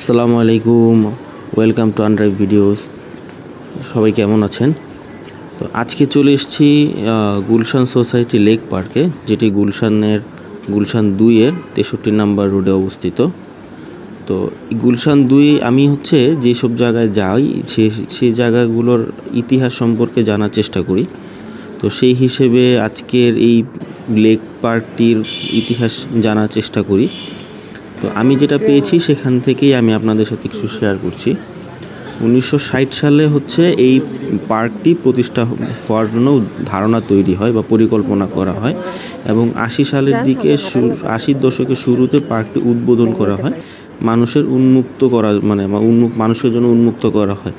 আসসালামু আলাইকুম, welcome to আনড্রাইভ videos. সবাই কেমন আছেন? তো আজকে চলে এসেছি গুলশান সোসাইটি লেক পার্কে, যেটি গুলশান 2-এর 63 নাম্বার রোডে অবস্থিত। তো গুলশান 2 আমি যেসব জায়গায় যাই সেই জায়গাগুলোর ইতিহাস সম্পর্কে জানার চেষ্টা করি। তো সেই হিসেবে আজকের এই লেক পার্কটির ইতিহাস জানার চেষ্টা করি। তো আমি যেটা পেয়েছি সেখান থেকেই আমি আপনাদের সাথে কিছু শেয়ার করছি। 1960 সালে এই পার্কটি প্রতিষ্ঠা হওয়ার জন্য ধারণা তৈরি হয় বা পরিকল্পনা করা হয়, এবং 80 সালের দিকে 80-র দশকের শুরুতে পার্কটি উদ্বোধন করা হয়, মানুষের মানুষের জন্য উন্মুক্ত করা হয়।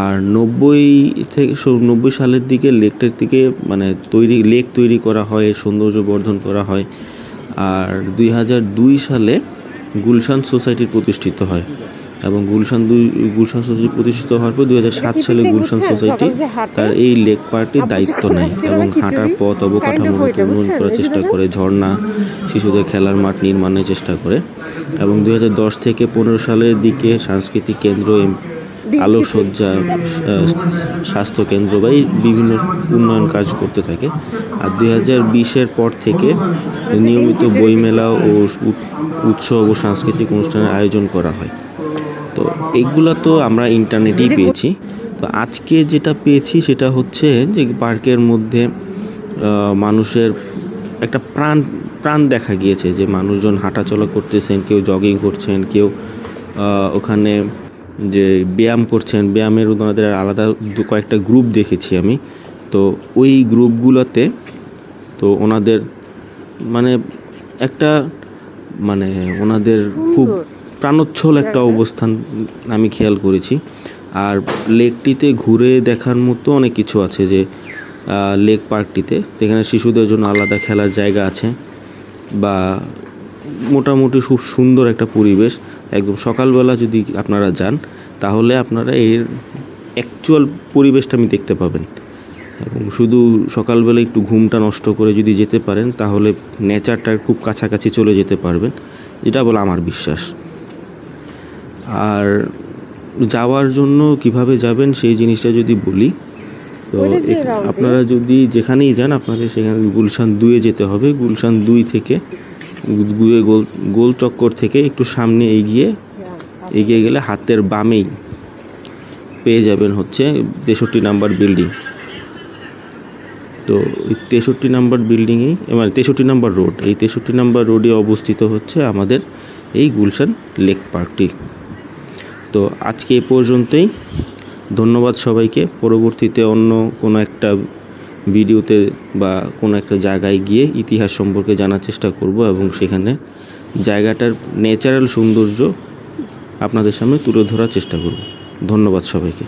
আর 90 সালের দিকে লেকটার দিকে লেক তৈরি করা হয়, সৌন্দর্য বর্ধন করা হয়। আর 2002 সালে গুলশান সোসাইটি প্রতিষ্ঠিত হয়, এবং গুলশান সোসাইটি প্রতিষ্ঠিত হওয়ার পর 2007 সালে গুলশান সোসাইটি তার এই লেক পার্কটির দায়িত্ব নেয় এবং হাঁটার পথ অবকাঠামো উন্নয়ন করার চেষ্টা করে, ঝর্ণা, শিশুদের খেলার মাঠ নির্মাণের চেষ্টা করে। এবং 2010 থেকে 15 সালের দিকে সাংস্কৃতিক কেন্দ্র, আলোকসজ্জা, স্বাস্থ্য কেন্দ্র বা বিভিন্ন উন্নয়ন কাজ করতে থাকে। আর 2020-এর পর থেকে নিয়মিত বইমেলা ও উৎসব ও সাংস্কৃতিক অনুষ্ঠানের আয়োজন করা হয়। তো এইগুলো তো আমরা ইন্টারনেটেই পেয়েছি। তো আজকে যেটা পেয়েছি সেটা যে পার্কের মধ্যে মানুষের একটা প্রাণ দেখা গিয়েছে, যে মানুষজন হাঁটাচলা করতেছেন, কেউ জগিং করছেন, কেউ ওখানে যে ব্যায়াম করছেন, ব্যায়ামের ওনাদের আলাদা কয়েকটা গ্রুপ দেখেছি আমি। তো ওই গ্রুপগুলোতে তো ওনাদের ওনাদের খুব প্রাণোচ্ছল একটা অবস্থান আমি খেয়াল করেছি। আর লেকটিতে ঘুরে দেখার মতো অনেক কিছু আছে, যে লেক পার্কটিতে এখানে শিশুদের জন্য আলাদা খেলার জায়গা আছে, বা মোটামুটি খুব সুন্দর একটা পরিবেশ। একদম সকালবেলা যদি আপনারা যান তাহলে আপনারা এর অ্যাকচুয়াল পরিবেশটা দেখতে পাবেন, এবং শুধু সকালবেলা একটু ঘুমটা নষ্ট করে যদি যেতে পারেন তাহলে নেচারটার খুব কাছাকাছি চলে যেতে পারবেন, যেটা বলে আমার বিশ্বাস। আর যাওয়ার জন্য কিভাবে যাবেন সেই জিনিসটা যদি বলি, তো আপনারা যদি যেখানেই যান আপনাদের সেখানে গুলশান 2-এ যেতে হবে। গুলশান 2 থেকে গোল চক্কর থেকে একটু সামনে এগিয়ে গেলে হাতের বামেই পেয়ে যাবেন 63 নাম্বার বিল্ডিং। তো এই 63 নাম্বার বিল্ডিংয়েই 63 নাম্বার রোড, এই 63 নাম্বার রোডে অবস্থিত আমাদের এই গুলশান লেক পার্কটি। তো আজকে এই পর্যন্তই। ধন্যবাদ সবাইকে। পরবর্তীতে অন্য কোনো একটা ভিডিওতে বা কোনো একটা জায়গায় গিয়ে ইতিহাস সম্পর্কে জানার চেষ্টা করব, এবং সেখানে জায়গাটার ন্যাচারাল সৌন্দর্য আপনাদের সামনে তুলে ধরার চেষ্টা করব। ধন্যবাদ সবাইকে।